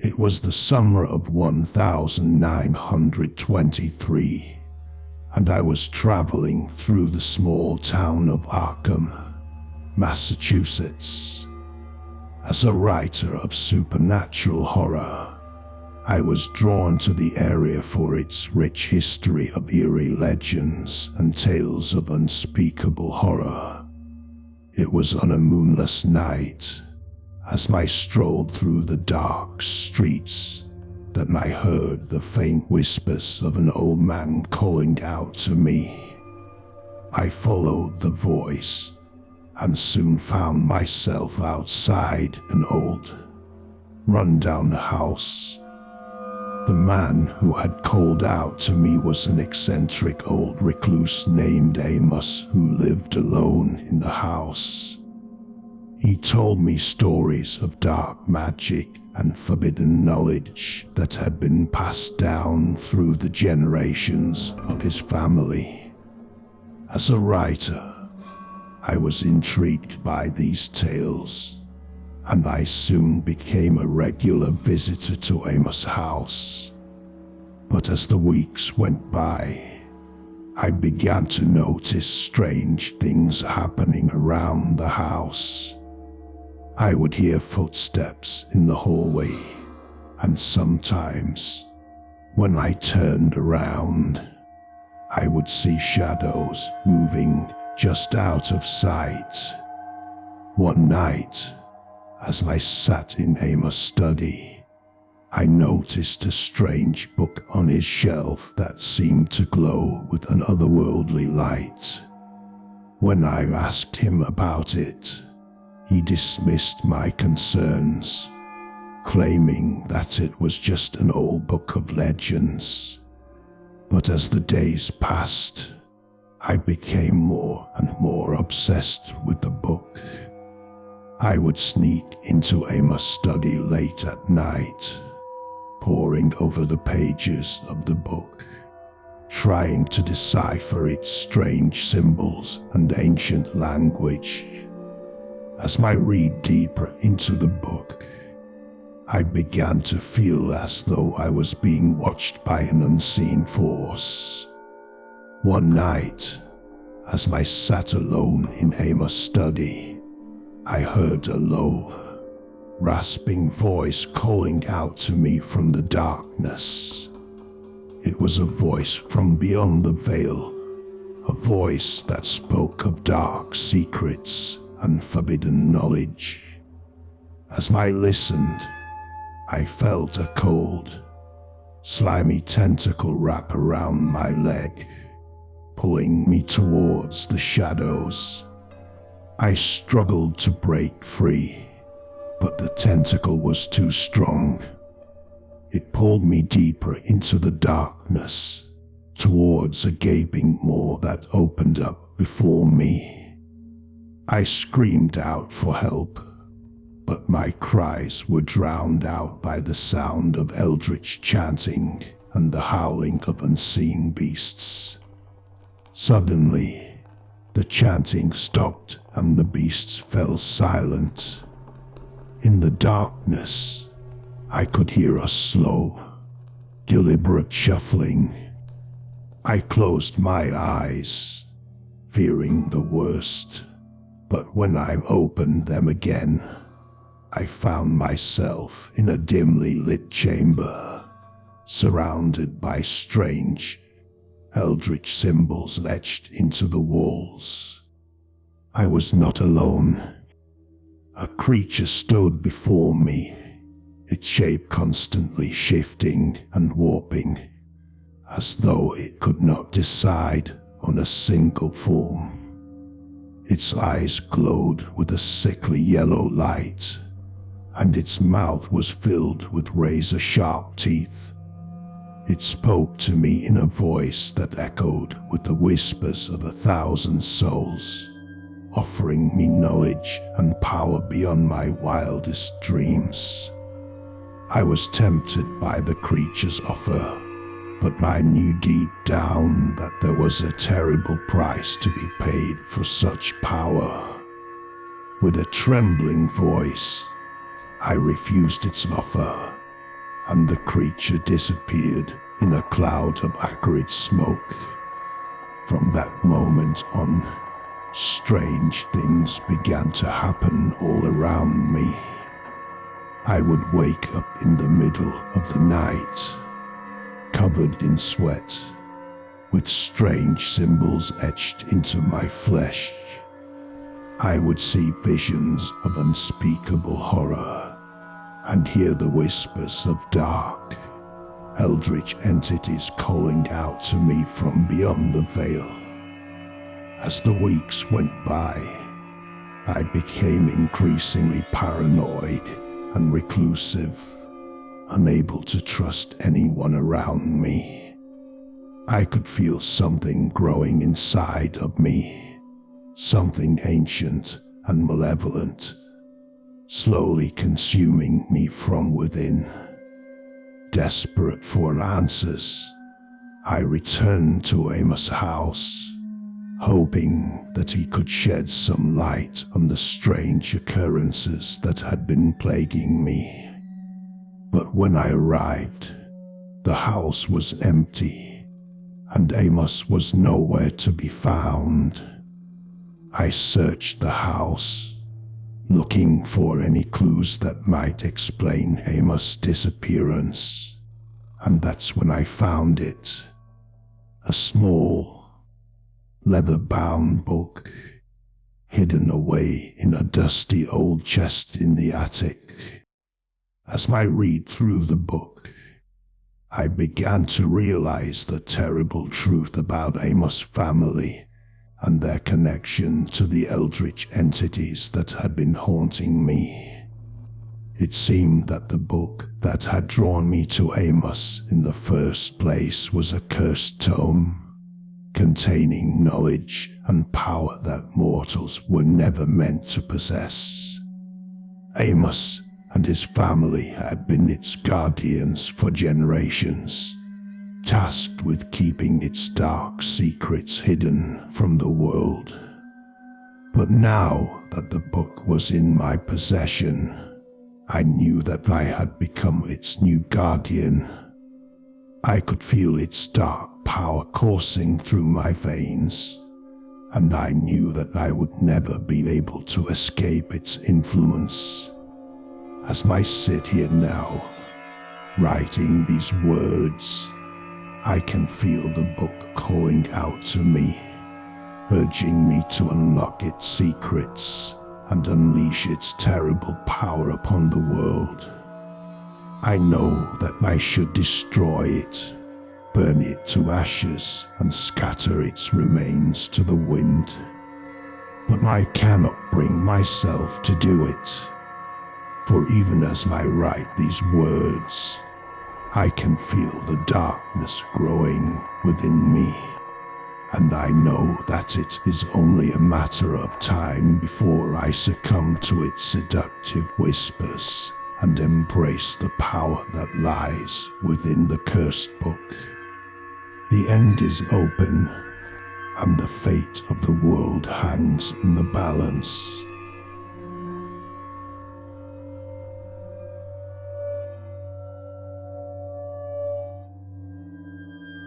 It was the summer of 1923, and I was traveling through the small town of Arkham, Massachusetts. As a writer of supernatural horror, I was drawn to the area for its rich history of eerie legends and tales of unspeakable horror. It was on a moonless night, as I strolled through the dark streets, that I heard the faint whispers of an old man calling out to me. I followed the voice, and soon found myself outside an old, run-down house. The man who had called out to me was an eccentric old recluse named Amos who lived alone in the house. He told me stories of dark magic and forbidden knowledge that had been passed down through the generations of his family. As a writer, I was intrigued by these tales, and I soon became a regular visitor to Amos' house. But as the weeks went by, I began to notice strange things happening around the house. I would hear footsteps in the hallway, and sometimes, when I turned around, I would see shadows moving just out of sight. One night, as I sat in Amos' study, I noticed a strange book on his shelf that seemed to glow with an otherworldly light. When I asked him about it, he dismissed my concerns, claiming that it was just an old book of legends. But as the days passed, I became more and more obsessed with the book. I would sneak into Amos' study late at night, poring over the pages of the book, trying to decipher its strange symbols and ancient language. As I read deeper into the book, I began to feel as though I was being watched by an unseen force. One night, as I sat alone in Amos' study, I heard a low, rasping voice calling out to me from the darkness. It was a voice from beyond the veil, a voice that spoke of dark secrets and forbidden knowledge. As I listened, I felt a cold, slimy tentacle wrap around my leg, pulling me towards the shadows. I struggled to break free, but the tentacle was too strong. It pulled me deeper into the darkness, towards a gaping maw that opened up before me. I screamed out for help, but my cries were drowned out by the sound of eldritch chanting and the howling of unseen beasts. Suddenly, the chanting stopped and the beasts fell silent. In the darkness, I could hear a slow, deliberate shuffling. I closed my eyes, fearing the worst, but when I opened them again, I found myself in a dimly lit chamber, surrounded by strange, eldritch symbols etched into the walls. I was not alone. A creature stood before me, its shape constantly shifting and warping, as though it could not decide on a single form. Its eyes glowed with a sickly yellow light, and its mouth was filled with razor-sharp teeth. It spoke to me in a voice that echoed with the whispers of 1,000 souls, offering me knowledge and power beyond my wildest dreams. I was tempted by the creature's offer, but I knew deep down that there was a terrible price to be paid for such power. With a trembling voice, I refused its offer, and the creature disappeared in a cloud of acrid smoke. From that moment on, strange things began to happen all around me. I would wake up in the middle of the night, covered in sweat, with strange symbols etched into my flesh. I would see visions of unspeakable horror and hear the whispers of dark, eldritch entities calling out to me from beyond the veil. As the weeks went by, I became increasingly paranoid and reclusive, unable to trust anyone around me. I could feel something growing inside of me, something ancient and malevolent, slowly consuming me from within. Desperate for answers, I returned to Amos' house, hoping that he could shed some light on the strange occurrences that had been plaguing me. But when I arrived, the house was empty, and Amos was nowhere to be found. I searched the house, looking for any clues that might explain Amos' disappearance, and that's when I found it. A small, leather-bound book, hidden away in a dusty old chest in the attic. As I read through the book, I began to realize the terrible truth about Amos' family and their connection to the eldritch entities that had been haunting me. It seemed that the book that had drawn me to Amos in the first place was a cursed tome, containing knowledge and power that mortals were never meant to possess. Amos and his family had been its guardians for generations, tasked with keeping its dark secrets hidden from the world. But now that the book was in my possession, I knew that I had become its new guardian. I could feel its dark power coursing through my veins, and I knew that I would never be able to escape its influence. As I sit here now, writing these words, I can feel the book calling out to me, urging me to unlock its secrets and unleash its terrible power upon the world. I know that I should destroy it, burn it to ashes, and scatter its remains to the wind. But I cannot bring myself to do it, for even as I write these words, I can feel the darkness growing within me, and I know that it is only a matter of time before I succumb to its seductive whispers and embrace the power that lies within the cursed book. The end is open, and the fate of the world hangs in the balance.